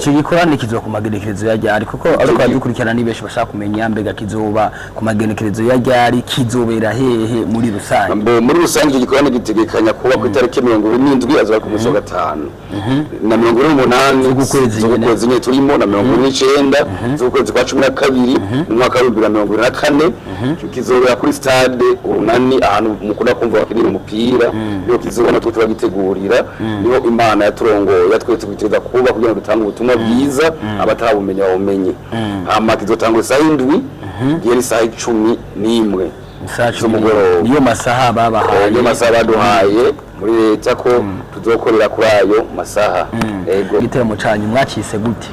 Ico gikorane kizoba ku magenekerezo ya ryari kuko ariko adukurikirana ni benshi bashaka kumenya mbega kizoba ku magenekerezo ya ryari kizobera hehe muri rusange. Muri rusange icyo gikorane gitegekanya kuba ku itariki 27 azoba ku munsi wa gatanu na 28 z'ukwezi nyine turimo na 29 z'ukwezi kwa 12 mu mwaka wa 2024 kizobera kuri stade Urunani ahantu mukunda kumva bakinira umupira niho kizobona twe turagitegurira niho Imana yaturongoye yatwetse kwiteza kuba kugira ngo dutange ubutumwa bwiza abatarabumenya bawumenye hama kizotangwa saa 7 geri saa 11 niyo masaha babahaye niyo masaha baduhaye muri leta ko tuzokorera kuri ayo masaha. Ego giteramo canyu mwakise gute?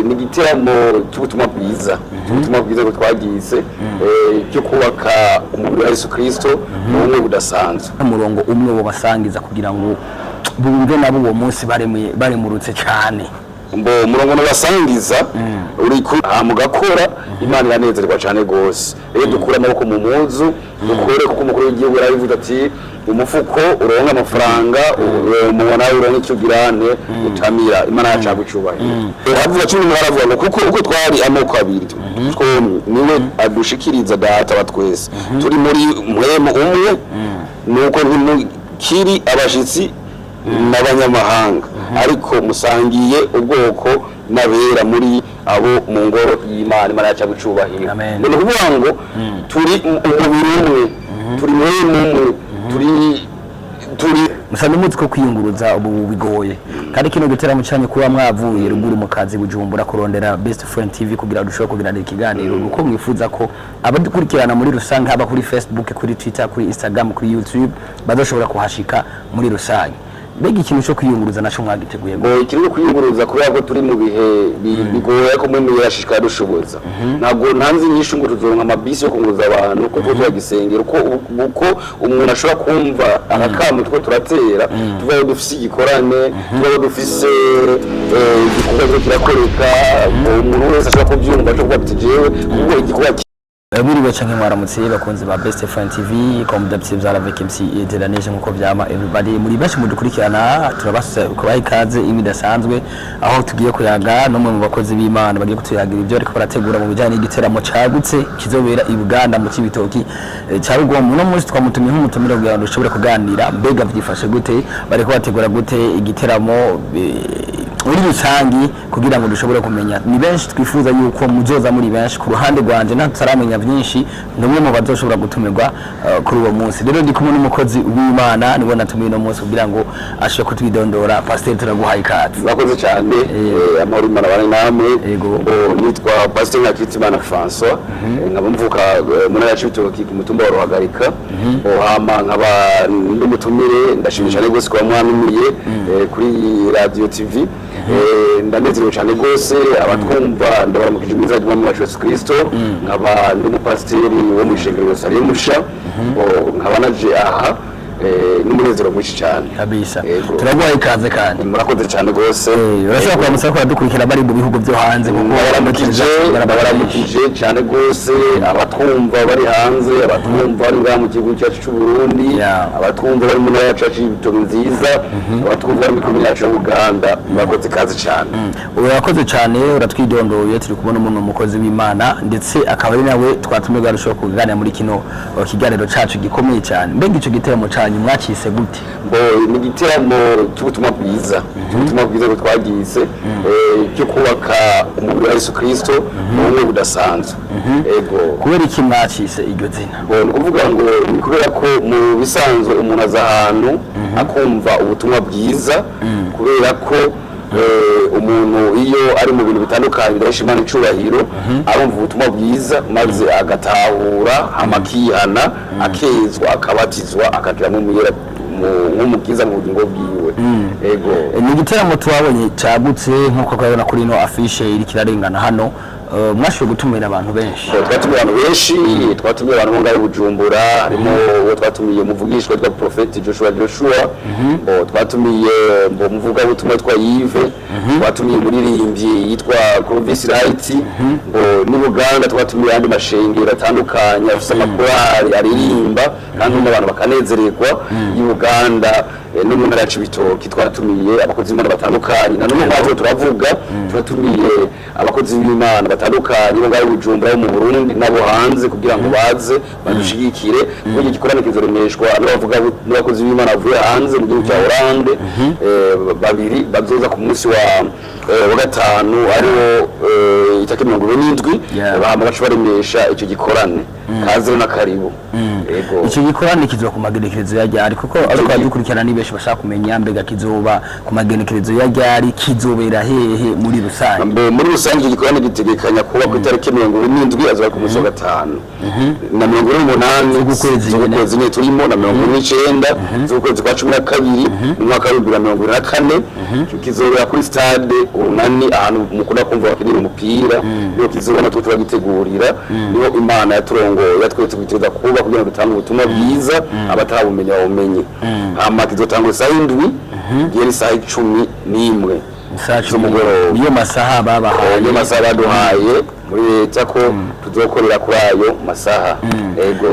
Ni giteramo cy'ubutumwa bwiza ubutumwa bwiza ko twagize cyo kubaka umubiri wa Yesu Kristo n'umwe budasanzwe umurongo umwe wo basangiza kugira ngo bumve nabo uwo munsi baremurutse cyane. Umurongo nabasangiza uri ku mugakora Imana iranezerwa cyane gose rero dukura amaboko mu muzu dukore kuko umukuru w'igihugu yarabivuze ati umufuko uronka amafaranga umubona uronka icyo girane utamira Imana yacu gucubahira havuga cyo mwaravuga kuko uko twari amoko abiri twomwe niwe adushikiriza data batwese turi muri mwemo umwe nuko ntimukiri abashitsi n'abanyamahanga ariko musangiye ubwoko nabera muri abo mu ngoro y'Imana Imana yacu gucubahira none kuvuga ngo turi umubiri umwe turi mwemwe turi musana umutsi ko kwiyunguruza ubu bigoye kandi kino giteramo cyane kuba mwavuye ruguru mu kazi Bujumbura kurondera Best Friend TV kugira dushobore kugira ikiganiro uko mwifuza ko abadukurikirana muri rusange haba kuri Facebook kuri Twitter kuri Instagram kuri YouTube badoshobora kuhashika muri rusange. Mbega ikintu cyo kwiyunguruza naco mwagiteguye ikintu kwiyunguruza kubera ko turi mu bihe bigoye ko mwe yashishikara dushoboza ntabwo ntanzi nyinshi ngo tuzoronka amabisi yo kunguruza abantu kuko twagisengera uko umuntu ashobora kumva akakamu two turatera tuvaho dufise igikorane tuvaho dufise igikorwa kirakoreka umuntu wese ashobora kubyumva cyo kuba bitijewe kuko igikorwa Buriwe canke mwaramutse bakunzi ba Best Friend TV comme d'habitude za avec MC Edelaneje nkuko byama everybody muri benshi mudukurikirana turabasuze kubaha ikaze imidasanzwe aho tugiye kuyaga no mu bakozi b'Imana bagiye kutuyagira ibyo ariko barategura mu bijanye n'igiteramo cagutse kizobera i Buganda mu Cibitoki cyarugomwe no munsi twamutumye nk'umutumire kugira ngo dushobore kuganira mbega byifashe gute bariko bategura gute igiteramo muri rusangi kugira ngo dushobore kumenya ni benshi twifuza yuko muzoza muri benshi ku ruhande rwanje ntaramenya byinshi numwe mu bazoshobora gutumirwa kuri uwo munsi rero ndi kumwe n'umukozi w'Imana nibo natumiye no munsi kugira ngo ashobore kutwidondora Pastor turaguhaye ikaze. Bakoze cyane amahoro Imana bari namwe nitwa Pastor Nyakitimana François nkaba mvuka muri ya Cibitoki ku mutumba wa Ruhagarika hama nkaba ndumutumire ndashimisha ne gose kwa mwanumiye kuri radio TV ndanezerewe cyane gose abatwumva ndabaramukije mu izina ry'Umwami wacu Yesu Kristo nkaba ndi umupasiteri wo mu ishengero Salimusha nkaba naje aha n'umunezero mwinshi cyane kabisa turaguhaye ikaze kandi murakoze cyane gose urashobora kubamusa ko dukurikira bari mu bihugu byo hanze kuko baramukije cyane gose abatwumva bari hanze abatwumva bari mu gihugu cyacu cy'u Burundi abatwumva bari mu ntara yacu y'Ibitoki nziza abatwumva bari mu gihugu cyacu Uganda murakoze ikaze cyane urakoze cyane uratwidondoye turi kubona umuntu umukozi w'Imana ndetse akaba ari nawe twatumye garushoboka kuganira muri kino kiganiro cacu gikomeye cyane mbega ico giteramo mwakise gute? Ni giteramo cy'ubutumwa bwiza ko twagize cyo kubaka umubiri wa Yesu Kristo n'umwe budasanzwe. Kubera iki mwakise iryo zina? Ni kuvuga ngo ni kubera ko mu bisanzwe umuntu aza ahantu akumva ubutumwa bwiza kubera ko umuntu iyo ari mu bintu bitandukanye bidahesha Imana icubahiro arumva ubutumwa bwiza maze agatahura amakihana akezwa akabatizwa akagiramwo umuyera nk'umukiza mu bugingo bwiwe. Ni igiteramo twabonye cagutse nkuko twabona kuri ino afishe iri kirarengana hano mwashoboye gutumira abantu benshi twatumiye abantu benshi twatumiye abantu bo ngari Bujumbura harimo uwo twatumiye umuvugishwa witwa Prophet Joshua twatumiye umuvuga butumwa witwa Yves twatumiye umuririmbyi yitwa Clovis Wright ni Buganda twatumiye andi mashengero atandukanye afite amakorali aririmba kandi n'abantu bakanezererwa i Buganda no mu ntara ya Cibitoki twatumiye abakozi b'Imana batandukanye na none baje turavuga turatumiye abakozi b'Imana batandukanye bo ngaho Bujumbura bo mu Burundi nabo hanze kugira ngo baze badushigikire kuko iki gikorane kizoremeshwa n'abakozi b'Imana bavuye hanze mu gihugu cya Hollande babiri bazoza ku munsi wa gatanu ariwo itariki 27 baca baremesha icyo gikorane kaze na karibu. Icyo gikorane kizoba ku magenekerezo ya ryari kuko ariko adukurikirana ni benshi bashaka kumenya mbega kizoba ku magenekerezo ya ryari kizobera hehe muri rusange. Muri rusange icyo gikorane gitegekanya kuba ku itariki 27 azoba ku munsi wa gatanu na 28 z'ukwezi nyine turimo na 29 z'ukwezi kwa 12 mu mwaka wa 2024 kizobera kuri stade Urunani ahantu mukunda kumva bakinira umupira niyo kizoba natwe turagitegurira niyo Imana yaturongoye yatwetse kwiteza kuba kugira ngo dutange ubutumwa bwiza abatabumenya bawumenye. Hama kizotangwa saa 7 geri saa 11 niyo masaha babahaye niyo masaha baduhaye muri leta ko tuzokorera kuri ayo masaha.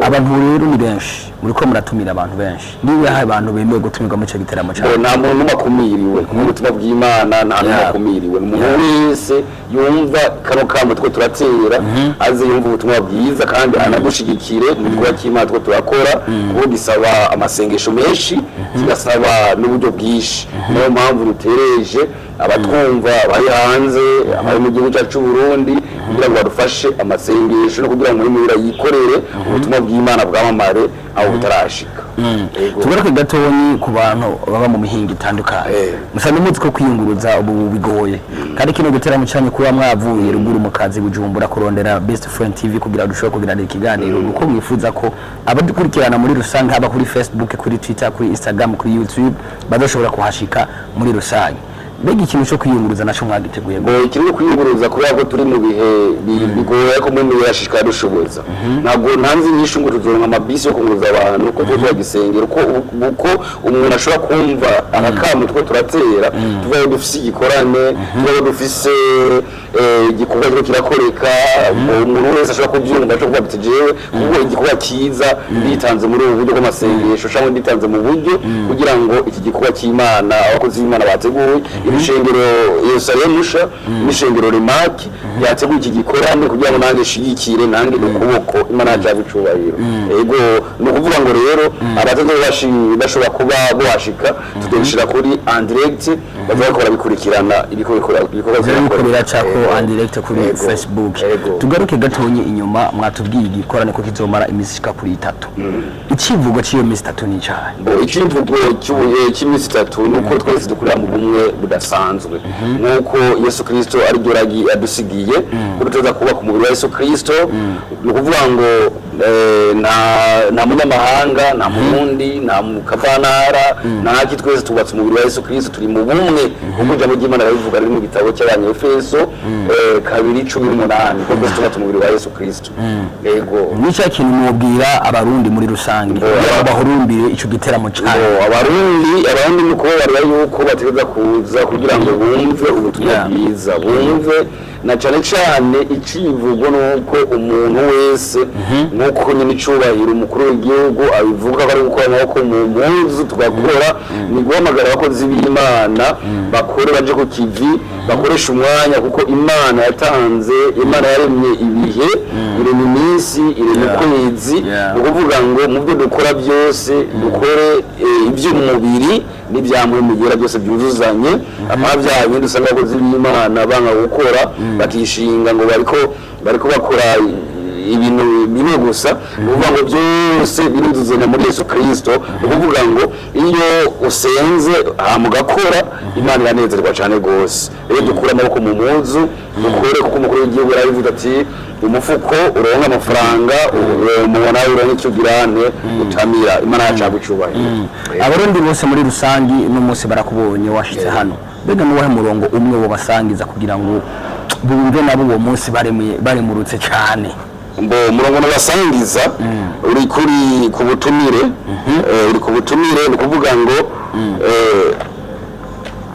Abantu rero ni benshi muriko muratumira abantu benshi niwe haye abantu bemewe gutumirwa mu cyo giteramo cyane nta muntu makumiriwe mu butumwa bw'Imana nta muntu makumiriwe umuntu wese yumva kano kamwe two turatera aze yumva ubutumwa bwiza kandi anagushigikire mu gikorwa cy'Imana two turakora kuko gisaba amasengesho menshi kigasaba n'uburyo bwishi niyo mpamvu rutereje abatwumva bari hanze abari mu gihugu cyacu Burundi kugira ngo badufashe amasengesho no kugira ngo muri yikorere ubutumwa bw'Imana bwamamare aho butarashika. Tugaruke gatoni ku bantu baba mu mihinga itandukanye musa n'umuzi ko kwiyunguruza ubu bigoye kandi kino giteramo cyane kuba mwavuye ruguru mu kazi Bujumbura kurondera Best Friend TV kugira dushobore kugira ikiganiro uko mwifuza ko abadukurikirana muri rusange haba kuri Facebook kuri Twitter kuri Instagram kuri YouTube badoshobora kuhashika muri rusange. Mbega ikintu cyo kwiyunguruza naco mwagiteguye ngo ikintu kwiyunguruza kubera ko turi mu bihe bigoye ko mu yashishikara dushoboza ntabwo ntanzi nyinshi ngo tuzoronka amabisi yo kunguruza abantu ko twagisengera uko umuntu ashobora kumva akamu two turatera tuvaho dufise igikorane tuvaho dufise igikorwa cyo kirakoreka umuntu wese ashobora kubyumva cyo kuba bitejewe kuko igikorwa cyiza bitanze muri ubu buryo bw'amasengesho cyangwa bitanze mu buryo kugira ngo iki gikorwa cy'Imana abakozi b'Imana bateguye ibishengero Yerusalemu n'ishengero Remaki yateguye iki gikorane kugira ngo nange shigikire nange ukuboko Imana yaje bicubahiro. No kuvuga ngo rero abateze bashobora kuba bohashika tudeshira kuri Andirect bazakora bikurikirana ibikorwa cyako Andirect kuri Facebook. Tugaruke gatonye inyuma mwatubwiye igikorane ko kizomara imizika kuri 3 ikivugo cyo imisi 3 ni cyane ikivugo cy'imisi 3 nuko twese dukurira mu bumwe budasanzwe nuko Yesu Kristo ari ryo ragi yadusigiye kuruteza kuba ku mubiri wa Yesu Kristo no kuvuga ngo nta munyamahanga nta murundi nta mukavanara nta twese tubatse umubiri wa Yesu Kristo turi mu bumwe kuko ijambo ry'Imana rivuga riri mu gitabo cy'Abanyefeso 2:18 ko twese tubatse umubiri wa Yesu Kristo. Nicyo kintu mubwira abarundi muri rusange bahurumbire ico giteramo cyane abarundi nuko bari yuko bategeza kuza kugira ngo bumve ubutumwa bwiza bumve na cyane cyane icivugo nuko umuntu wese nuko nyine icubahiro umukuru w'igihugu abivuga bari gukora amaboko mu mpuzu tugakora ni guhamagara abakozi b'Imana bakore baje ku kivi bakoresha umwanya kuko Imana yatanze Imana yaremye ibihe iremye iminsi iremye ukwezi ukuvuga ngo mu byo dukora byose dukore ibyo mu mubiri n'ibyamwe mugera byose byuzuzanye amabyanye dusanga abakozi b'Imana banga gukora bakishinga ngo bariko bakora ibintu bimwe gusa uvuga ngo byose biruzuzanya muri Yesu Kristo ukuvuga ngo iyo usenze mugakora Imana iranezerwa cyane gose rero dukura amaboko mu muzu dukore kuko umukuru w'igihugu yarabivuga ati umufuko uronka amafaranga umubona uronka icyo girane utamira Imana yacu agucubahira. Abarundi bose muri rusangi n'umunsi barakubonye washitse hano bega nuwahe murongo umwe wo basangiza kugira ngo bumve nabo uwo munsi baremurutse cyane murongo nabasangiza uri kuri ku butumire uri ku butumire ni kuvuga ngo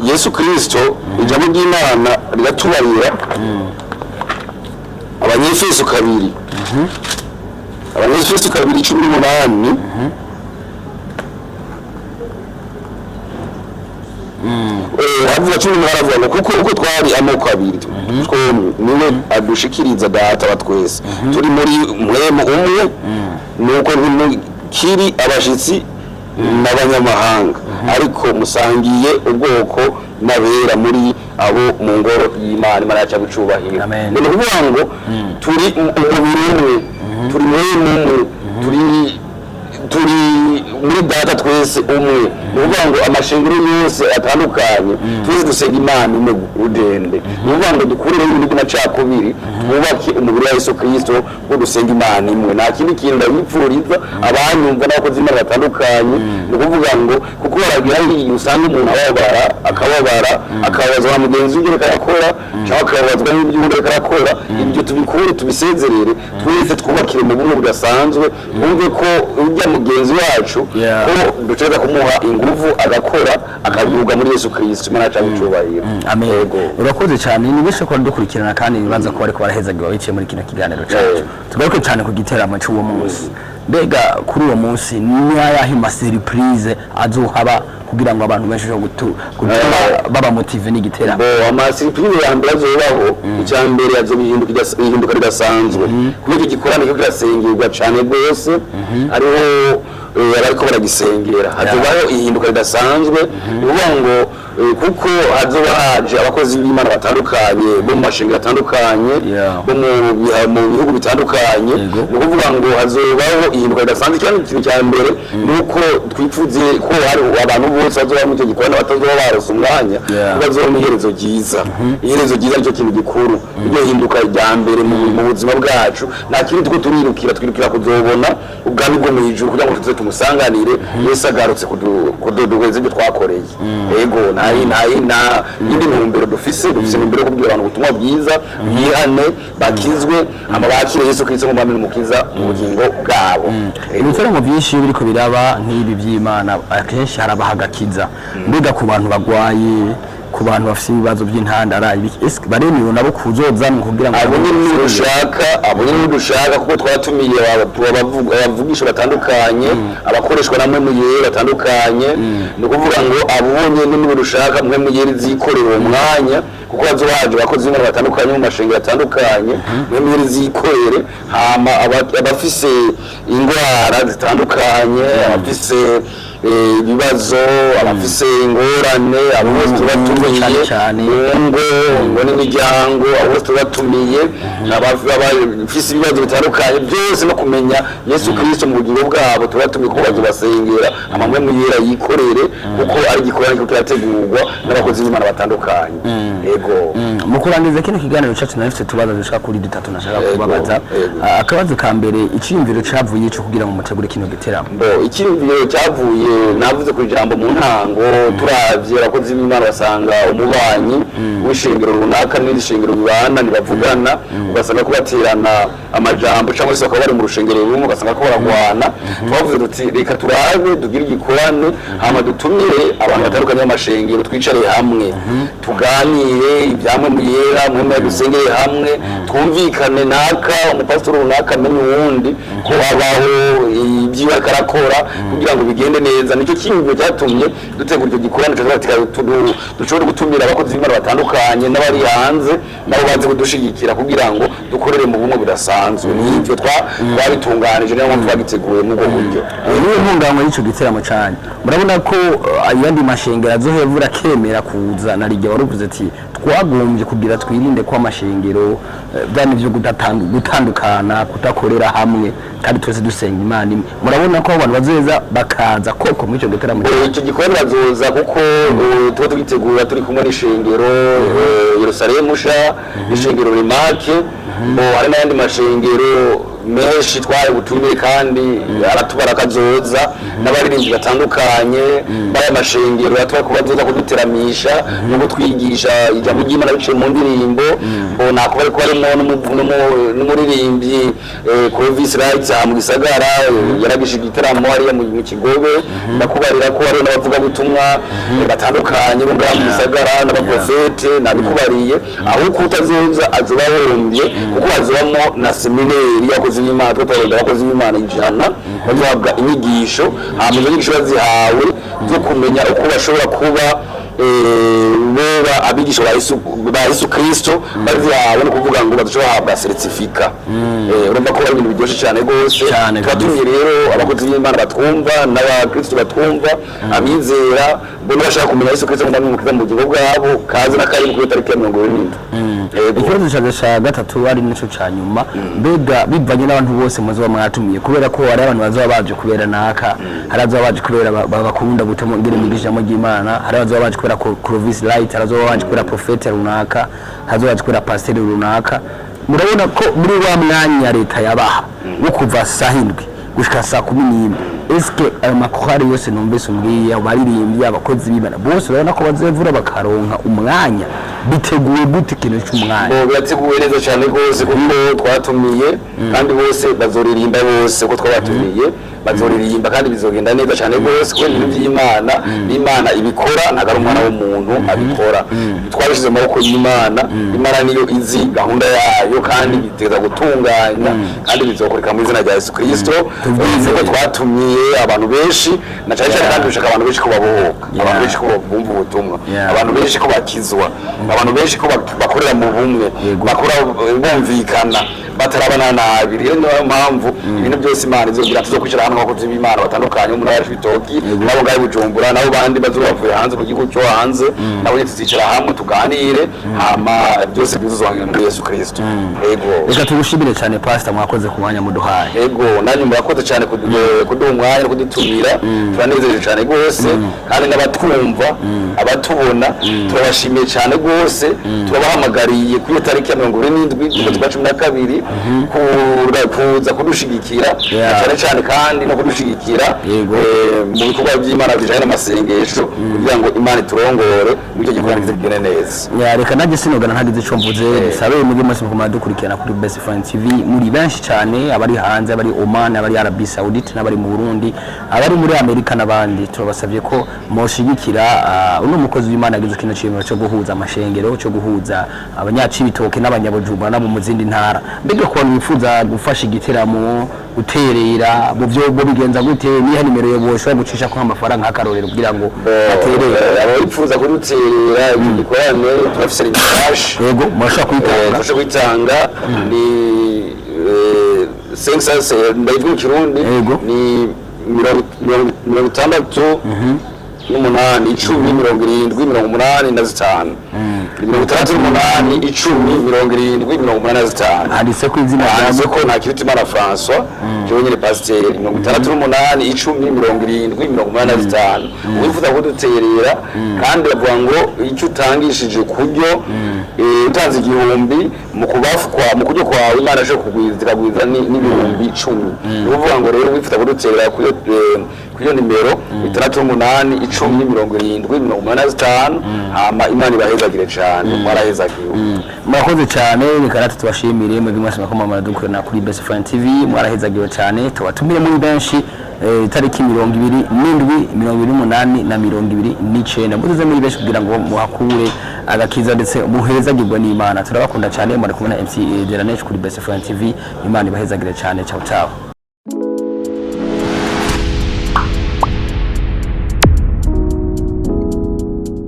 Yesu Kristo ijambo ry'Imana riratubarira Abanyefeso 2 Abanyefeso 2:18 havuga cumi n'umwe ngo kuko uko twari amoko abiri twombi niwe adushikiriza data wa twese turi muri mwemu umwe nuko ntimukiri abashitsi n'abanyamahanga ariko musangiye ubwoko n'abera muri abo mu ngoro y'Imana Imana yacu gucubahira ni ukuvuga ngo turi umubiri umwe turi mwemu umwe turi muri data twese umwe ni ukuvuga ngo amashengero yose atandukanye twese dusenga Imana imwe udende ni ukuvuga ngo dukurire ibintu by'amacakubiri twubake umubiri wa Yesu Kristo ngo dusenga Imana imwe nta kindi kintu ndabipfuriza abanyumva n'abakozi Imana batandukanye ni ukuvuga ngo kuko baragira iyo usanga umuntu akababazwa na mugenzi we ureka arakora cyangwa akababazwa n'ibyo ureka arakora ibyo tubikure tubisezerere twese twubakire mu bumwe budasanzwe twumve ko ujya mugenzi wacu ko dushobora kumuha ingufu agakora akavuga muri Yesu Kristo Imana yacu gucubahira amen urakoze cyane ni bisho ko dukurikirana kandi nibanza ko bariko barahezagiwe biciye muri kino kiganiro cyacu tugaruke cyane ku giteramo cy'uwo munsi mbega kuri uwo munsi ni ayahe surprise azohaba kugira ngo abantu benshi baba motive n'igiteramo ama surprise ya mbere azobaho icyambere azobihinduka ridasanzwe kuko icyo gikorane cyo kirasengerwa cyane rwose ariho bariko baragisengera hazobaho ihinduka ridasanzwe uvuga ngo kuko hazoba haje abakozi b'Imana batandukanye bo mu mashengero atandukanye bo mu bihugu bitandukanye ni ukuvuga ngo hazobaho ihinduka ridasanzwe cyane ikintu cya mbere nuko twipfuze ko hari abantu bose bazoba mu icyo gikorane batazoba barose umwanya bazoba mu iherezo ryiza iherezo ryiza nicyo kintu gikuru iryo hinduka rya mbere mu buzima bwacu nta kindi tuko twirukira kuzobona ubwami bwo mu ijuru kugira ngo tuze tumusanganire Yesu agarutse kududuheza ibyo twakoreye yego nta yindi ntumbero dufise ntumbero yo kubwira abantu ubutumwa bwiza bwihane bakizwe amabakire Yesu Kristo nk'umwami n'umukiza mu bugingo bwabo ibiteramo byinshi biriko biraba nk'ibi by'Imana akenshi harabahagakiza mbega ku bantu bagwaye ku bantu bafite ibibazo by'intandara baremewe nabo kuzozana kugira ngo abo nyine dushaka kuko twatumiye abavugisha batandukanye abakoreshwa namwe mu gihe batandukanye ni ukuvuga ngo abonye niba dushaka mwe mu gihe zikorera uwo mwanya kuko hazobaje abakozi b'Imana batandukanye mu mashengero atandukanye mwe mu gihe zikorere hama abafise ingwara zitandukanye abafise ibibazo abafise ingorane abo bose tubatumiye ngo n'imiryango abo bose tubatumiye abafise ibibazo bitandukanye byose no kumenya Yesu Kristo mu bugingo bwabo tubatumiye ko bazobasengera amamwe mu yera yikorere kuko ari gikorana cyo kirategurwa n'abakozi b'Imana batandukanye yego mu kurangiza kino kiganiro cyacu nafite tubaza dushaka kuri dutatu nashaka kubabaza akabazo ka mbere iciyumviro cavuye cyo kugira ngo mutegure kino giteramo iciyumviro cyavuye navuze ku ijambo mu ntango turavye abakozi b'Imana basanga umubanyi w'ishengero runaka n'ishengero bibana ntibavugana ugasanga kubaterana amajambo cyangwa se bakaba bari mu rushengero rumwe ugasanga ko baragwana twavuze duti reka turabe tugire igikorane hama dutumire abantu batandukanye b'amashengero twicare hamwe tuganire ibyamwe mu yera mwe dusengere hamwe twumvikane naka umupasitoro runaka amenye uwundi ko habaho ibyiwe akarakora kugira ngo bigende neza nicyo kintu cyatumye dutegura icyo gikorane dushobora gutumira abakozi b'Imana batandukanye n'abari hanze nabo baze kudushigikira kugira ngo dukorere mu bumwe budasanzwe n'ibyo twabitunganije niyo mpamvu twagiteguye mu bwo buryo niyo ntunganywa y'icyo giteramo cyane murabona ko ayandi mashengero azohevura kemera kuza na rijya waruvuze ati twagombye kugira twirinde ko amashengero byane byo gutandukana kudakorera hamwe kandi twese dusenga Imana imwe murabona ko abantu bazeza bakaza koko muri icyo giteramo icyo gikorwa bazoza kuko tuba tugitegura turi kumwe n'ishengero Yerusalemu sha n'ishengero Rimake hari n'ayandi mashengero menshi twari butumire kandi aratubara kazoza n'abaririmbyi batandukanye baya mashengero yatwa kubazoza kuduteramisha no gutwigisha ijambo ry'Imana biciye mu ndirimbo mbona ko bari harimo n'umuririmbyi Clovis Rights mu Gisagara yaragisha igiteramo hariya mu Kigobe ndakubarira ko hari n'abavuga butumwa batandukanye bo mu Gisagara n'abaprofete nabikubariye aho kutazoza azobahombye kuko azobamo na seminari yakoze y'Imana twatorera abakozi b'Imana ijana bazahabwa inyigisho hama inyigisho bazihawe zo kumenya uko bashobora kuba boba abigisha ba Yesu Kristo bazihawe no kuvuga ngo badushobora habwa certificat urumva ko ari ibintu biryoshye cyane gose twatumye rero abakozi b'Imana batwumva n'abakristo batwumva abizera bo bashaka kumenya Yesu Kristo ndamwe mukiza mu bugingo bwabo kaze na kari kuri tariki ya 27 ikibazo cya gatatu ari nico ca nyuma mbega bivanye n'abantu bose muzo mwatumiye kubera ko ari abantu bazoba baje kubera naka hari azoba baje kubera bakunda gutuma ngire migisha mu Imana hari azoba baje kubera Clovis Light hari azoba baje kubera Prophete runaka hazoba baje kubera Pastor runaka murabona ko muri wa mwanya leta yabaha wo kuva saa 7 gushika saa 11 eske ayo makorari yose numvise umbwiye baririmbye abakozi b'Imana bose urabona ko bazevura bakaronka umwanya biteguye gute ikintu cy'umwanya birateguye neza cyane rwose kuko twatumiye kandi bose bazoririmba bose ko twabatumiye bazoririmba kandi bizogenda neza cyane rwose kuko ibintu by'Imana n'Imana ibikora nagara umwana w'umuntu abikora twabishize mu maboko y'Imana Imana niyo izi gahunda yayo kandi biteza gutunganya kandi bizokoreka mu izina rya Yesu Kristo ko twatumiye abantu benshi na cyane cyane kandi dushaka abantu benshi ko babohoka abantu benshi ko bumva ubutumwa abantu benshi ko bakizwa abantu benshi ko bakorera mu bumwe bakora bumvikana batarabana nabi rero niyo mpamvu ibintu byose Imana izogira tuzokwicara hamwe abakozi b'Imana batandukanye mu ntara y'Ibitoki nabo ngaye Bujumbura nabo bandi bazobavuye hanze mu gihugu cyo hanze nabo tuzicara hamwe tuganire hama byose bizozwangira muri Yesu Kristo yego reka tugushimire cyane pastor mwakoze ku mwanya muduhaye yego nanyu murakoze cyane kuduha umwanya no kudutumira turanezereje cyane rwose kandi n'abatwumva abatubona turabashimiye cyane rwose turabahamagariye kuri tariki ya 27 kuza kudushigikira cyane cyane kandi no kudushigikira mu bikorwa by'Imana bijanye n'amasengesho kugira ngo Imana turongore mu cyo gikorwa kigende neza reka nanjye sinogana ntagize ico mvuze sabe muri mwese mukoma dukurikirana kuri Best Friend TV muri benshi cyane abari hanze abari Oman abari Arabie Saoudite n'abari mu Burundi abari muri Amerika n'abandi turabasavye ko moshigikira uno mukozi w'Imana agize kino cyimiro cyo guhuza amashengero cyo guhuza abanyacibitoke n'abanyabujumba nabo mu zindi ntara mbega ko bifuza gufasha igiteramo guterera mu byo bigenza gute niha nimero yo boshobora gucisha ko amafaranga nk'akarorero kugira ngo baterere abo bifuza kuduterera igikorane turafise cash yego mwashaka kwitanga ni 500 ndayivuga Kirundi ni 60 n'umunani 10 70 85 38 10 70 85 handitse ko izina handitse ko Ntakirutimana François jewe nyine pasteur 38 10 70 85 wifuza kuduterera kandi bavuga ngo icyo utangishije kuryo utanze igihumbi mu kubafukwa mu kuryo kwawe Imana aje kugwiza n'ibihumbi 10 uvuga ngo rero wifuza kuduterera kuyo nimero 38 10 70 85 hama Imana ibahezagire cyane mwarahezagiwe murakoze cyane reka tubashimire mu mwese makomamara dukorana kuri Best Friend TV mwarahezagiwe cyane tubatumire muri benshi tariki 27 28 na 29 muze muri benshi kugira ngo muhakure agakiza ndetse muhezagirwa n'Imana turabakunda cyane muri kumwe na MC Delanesh kuri Best Friend TV Imana ibahezagire cyane ciao ciao